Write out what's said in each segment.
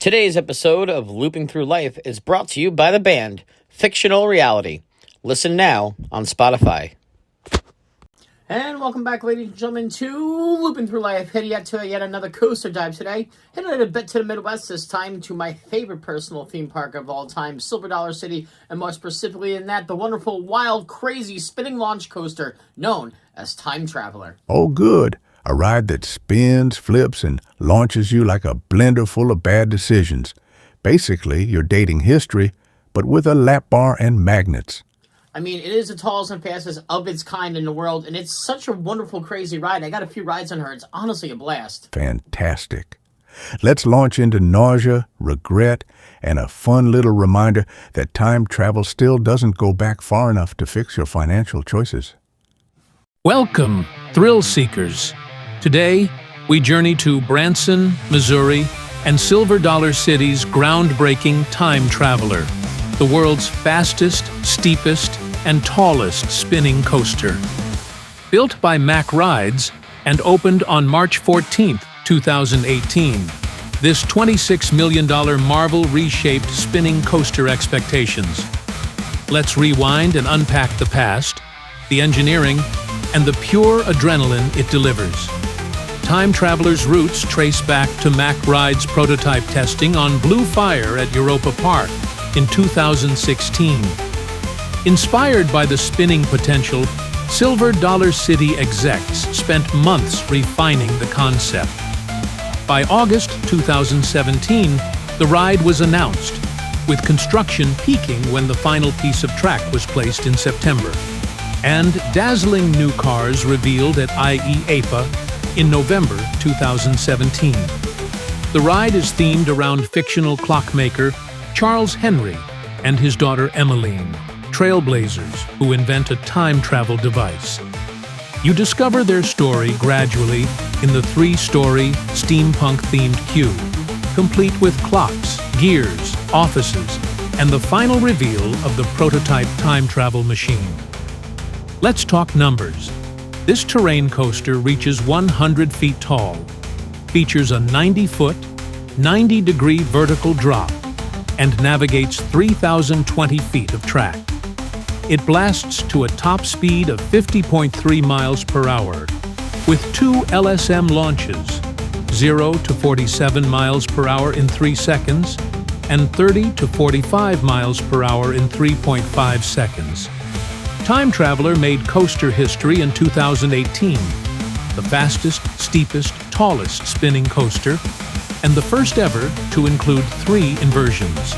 Today's episode of Looping Through Life is brought to you by the band Fictional Reality. Listen now on Spotify. And welcome back, ladies and gentlemen, to Looping Through Life. Heading out to yet another coaster dive today. Heading a bit to the Midwest this time to my favorite personal theme park of all time, Silver Dollar City, and more specifically in that, the wonderful, wild, crazy spinning launch coaster known as Time Traveler. Oh, good. A ride that spins, flips, and launches you like a blender full of bad decisions. Basically, you're dating history, but with a lap bar and magnets. I mean, it is the tallest and fastest of its kind in the world, and it's such a wonderful, crazy ride. I got a few rides on her. It's honestly a blast. Fantastic. Let's launch into nausea, regret, and a fun little reminder that time travel still doesn't go back far enough to fix your financial choices. Welcome, thrill seekers. Today, we journey to Branson, Missouri, and Silver Dollar City's groundbreaking Time Traveler, the world's fastest, steepest, and tallest spinning coaster. Built by Mack Rides and opened on March 14, 2018, this $26 million marvel reshaped spinning coaster expectations. Let's rewind and unpack the past, the engineering, and the pure adrenaline it delivers. Time Traveler's roots trace back to Mack Rides' prototype testing on Blue Fire at Europa Park in 2016. Inspired by the spinning potential, Silver Dollar City execs spent months refining the concept. By August 2017, the ride was announced, with construction peaking when the final piece of track was placed in September, and dazzling new cars revealed at IEAPA in November 2017. The ride is themed around fictional clockmaker Charles Henry and his daughter Emmaline, trailblazers who invent a time travel device. You discover their story gradually in the three-story steampunk-themed queue, complete with clocks, gears, offices, and the final reveal of the prototype time travel machine. Let's talk numbers. This terrain coaster reaches 100 feet tall, features a 90-foot, 90-degree vertical drop, and navigates 3,020 feet of track. It blasts to a top speed of 50.3 miles per hour, with 2 LSM launches, 0 to 47 miles per hour in 3 seconds, and 30 to 45 miles per hour in 3.5 seconds. Time Traveler made coaster history in 2018, the fastest, steepest, tallest spinning coaster, and the first ever to include 3 inversions: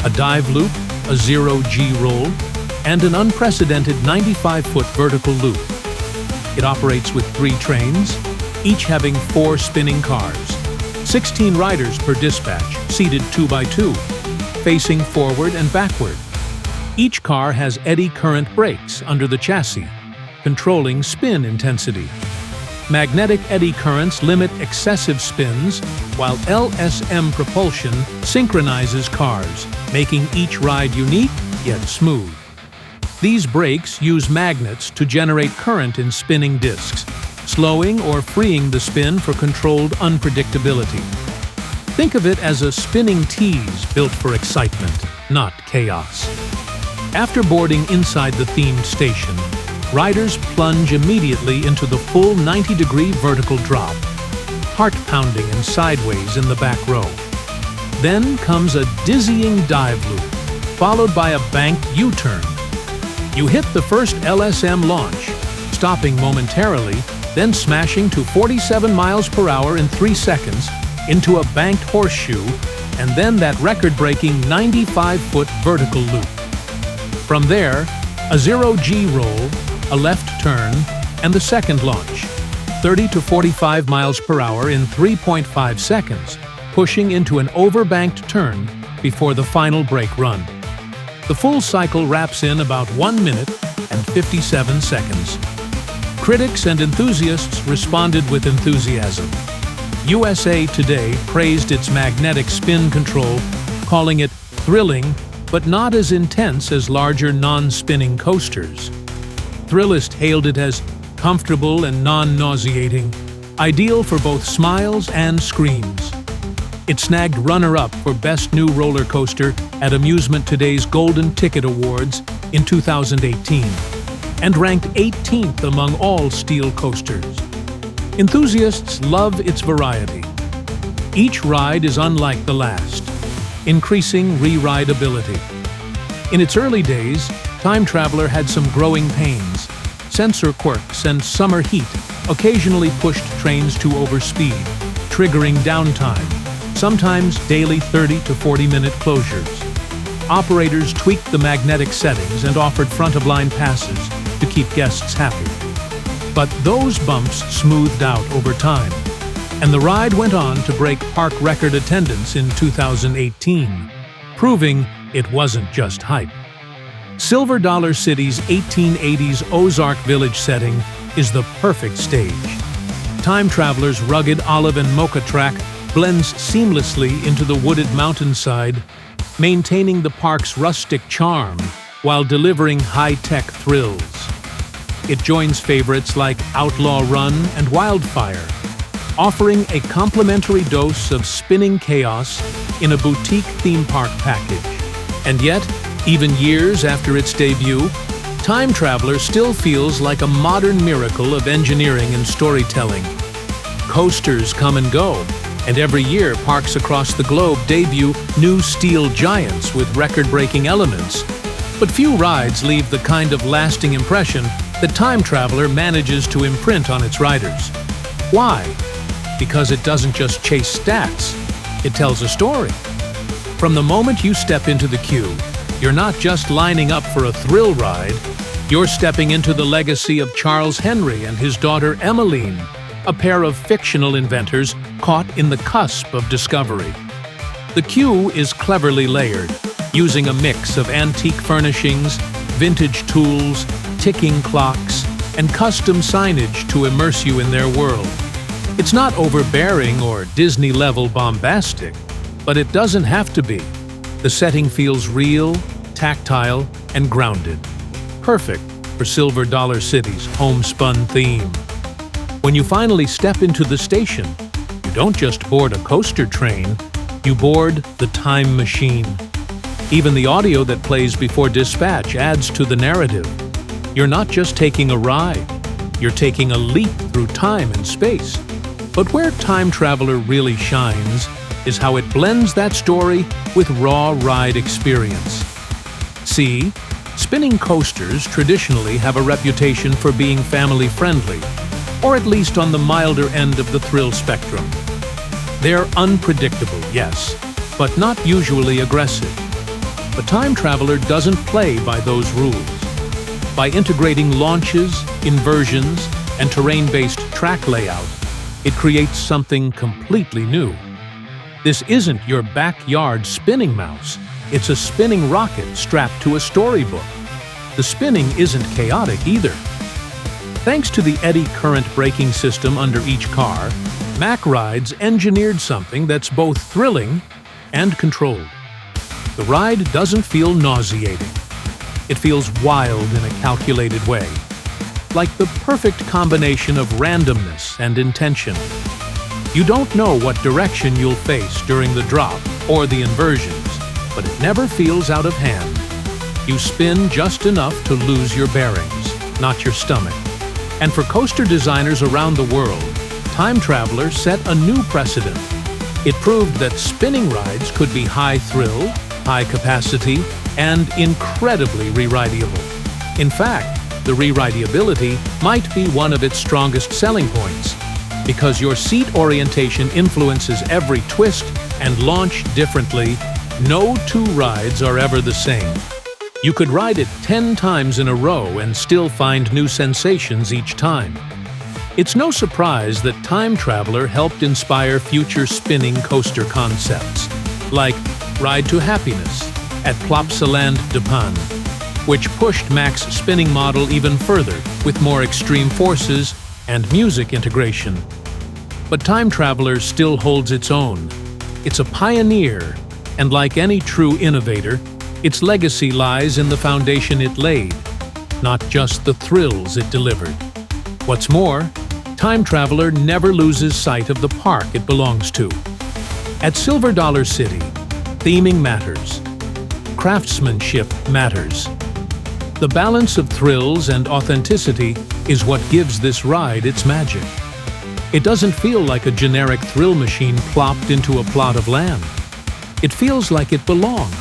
a dive loop, a zero-G roll, and an unprecedented 95-foot vertical loop. It operates with 3 trains, each having 4 spinning cars, 16 riders per dispatch, seated 2 by 2, facing forward and backward. Each car has eddy current brakes under the chassis, controlling spin intensity. Magnetic eddy currents limit excessive spins, while LSM propulsion synchronizes cars, making each ride unique yet smooth. These brakes use magnets to generate current in spinning discs, slowing or freeing the spin for controlled unpredictability. Think of it as a spinning tease built for excitement, not chaos. After boarding inside the themed station, riders plunge immediately into the full 90-degree vertical drop, heart-pounding and sideways in the back row. Then comes a dizzying dive loop, followed by a banked U-turn. You hit the first LSM launch, stopping momentarily, then smashing to 47 miles per hour in 3 seconds into a banked horseshoe, and then that record-breaking 95-foot vertical loop. From there, a zero-G roll, a left turn, and the second launch, 30 to 45 miles per hour in 3.5 seconds, pushing into an overbanked turn before the final brake run. The full cycle wraps in about 1 minute and 57 seconds. Critics and enthusiasts responded with enthusiasm. USA Today praised its magnetic spin control, calling it thrilling but not as intense as larger non-spinning coasters. Thrillists hailed it as comfortable and non-nauseating, ideal for both smiles and screams. It snagged runner-up for Best New Roller Coaster at Amusement Today's Golden Ticket Awards in 2018 and ranked 18th among all steel coasters. Enthusiasts love its variety. Each ride is unlike the last, increasing re-rideability. In its early days, Time Traveler had some growing pains. Sensor quirks and summer heat occasionally pushed trains to overspeed, triggering downtime, sometimes daily 30 to 40-minute closures. Operators tweaked the magnetic settings and offered front-of-line passes to keep guests happy. But those bumps smoothed out over time, and the ride went on to break park record attendance in 2018, proving it wasn't just hype. Silver Dollar City's 1880s Ozark Village setting is the perfect stage. Time Traveler's rugged olive and mocha track blends seamlessly into the wooded mountainside, maintaining the park's rustic charm while delivering high-tech thrills. It joins favorites like Outlaw Run and Wildfire, offering a complimentary dose of spinning chaos in a boutique theme park package. And yet, even years after its debut, Time Traveler still feels like a modern miracle of engineering and storytelling. Coasters come and go, and every year parks across the globe debut new steel giants with record-breaking elements. But few rides leave the kind of lasting impression that Time Traveler manages to imprint on its riders. Why? Because it doesn't just chase stats, it tells a story. From the moment you step into the queue, you're not just lining up for a thrill ride, you're stepping into the legacy of Charles Henry and his daughter Emmaline, a pair of fictional inventors caught in the cusp of discovery. The queue is cleverly layered, using a mix of antique furnishings, vintage tools, ticking clocks, and custom signage to immerse you in their world. It's not overbearing or Disney-level bombastic, but it doesn't have to be. The setting feels real, tactile, and grounded. Perfect for Silver Dollar City's homespun theme. When you finally step into the station, you don't just board a coaster train, you board the time machine. Even the audio that plays before dispatch adds to the narrative. You're not just taking a ride, you're taking a leap through time and space. But where Time Traveler really shines is how it blends that story with raw ride experience. See, spinning coasters traditionally have a reputation for being family-friendly, or at least on the milder end of the thrill spectrum. They're unpredictable, yes, but not usually aggressive. But Time Traveler doesn't play by those rules. By integrating launches, inversions, and terrain-based track layout, it creates something completely new. This isn't your backyard spinning mouse. It's a spinning rocket strapped to a storybook. The spinning isn't chaotic either. Thanks to the eddy current braking system under each car, Mack Rides engineered something that's both thrilling and controlled. The ride doesn't feel nauseating. It feels wild in a calculated way, like the perfect combination of randomness and intention. You don't know what direction you'll face during the drop or the inversions, but it never feels out of hand. You spin just enough to lose your bearings, not your stomach. And for coaster designers around the world, Time Traveler set a new precedent. It proved that spinning rides could be high thrill, high capacity, and incredibly re-rideable. In fact, the re-rideability might be one of its strongest selling points, because your seat orientation influences every twist and launch differently. No two rides are ever the same. You could ride it 10 times in a row and still find new sensations each time. It's no surprise that Time Traveler helped inspire future spinning coaster concepts, like Ride to Happiness at Plopsaland de Pan, which pushed Mack's spinning model even further with more extreme forces and music integration. But Time Traveler still holds its own. It's a pioneer, and like any true innovator, its legacy lies in the foundation it laid, not just the thrills it delivered. What's more, Time Traveler never loses sight of the park it belongs to. At Silver Dollar City, theming matters. Craftsmanship matters. The balance of thrills and authenticity is what gives this ride its magic. It doesn't feel like a generic thrill machine plopped into a plot of land. It feels like it belongs,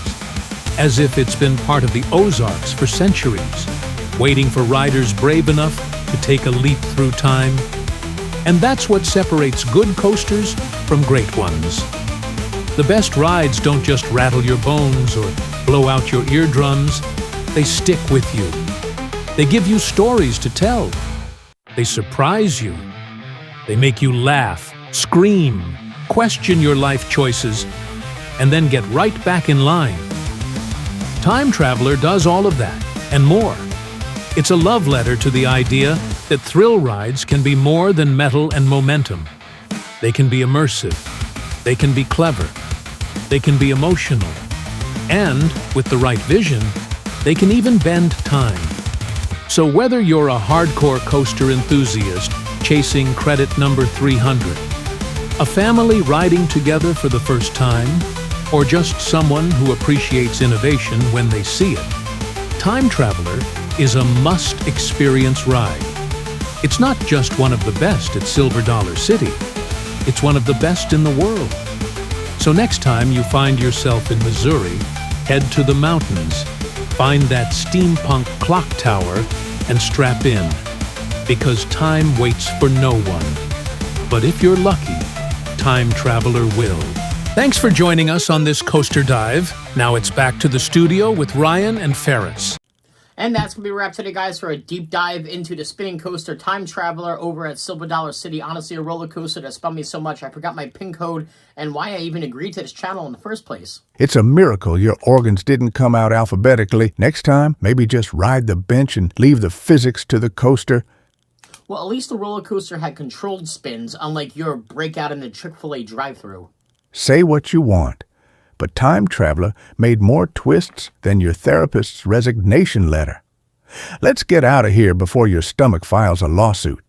as if it's been part of the Ozarks for centuries, waiting for riders brave enough to take a leap through time. And that's what separates good coasters from great ones. The best rides don't just rattle your bones or blow out your eardrums. They stick with you. They give you stories to tell. They surprise you. They make you laugh, scream, question your life choices, and then get right back in line. Time Traveler does all of that, and more. It's a love letter to the idea that thrill rides can be more than metal and momentum. They can be immersive. They can be clever. They can be emotional. And, with the right vision, they can even bend time. So whether you're a hardcore coaster enthusiast chasing credit number 300, a family riding together for the first time, or just someone who appreciates innovation when they see it, Time Traveler is a must-experience ride. It's not just one of the best at Silver Dollar City, it's one of the best in the world. So next time you find yourself in Missouri, head to the mountains, find that steampunk clock tower, and strap in. Because time waits for no one. But if you're lucky, Time Traveler will. Thanks for joining us on this coaster dive. Now it's back to the studio with Ryan and Ferris. And that's going to be a wrap today, guys, for a deep dive into the spinning coaster Time Traveler over at Silver Dollar City. Honestly, a roller coaster that spun me so much I forgot my PIN code and why I even agreed to this channel in the first place. It's a miracle your organs didn't come out alphabetically. Next time, maybe just ride the bench and leave the physics to the coaster. Well, at least the roller coaster had controlled spins, unlike your breakout in the Chick-fil-A drive-thru. Say what you want, but Time Traveler made more twists than your therapist's resignation letter. Let's get out of here before your stomach files a lawsuit.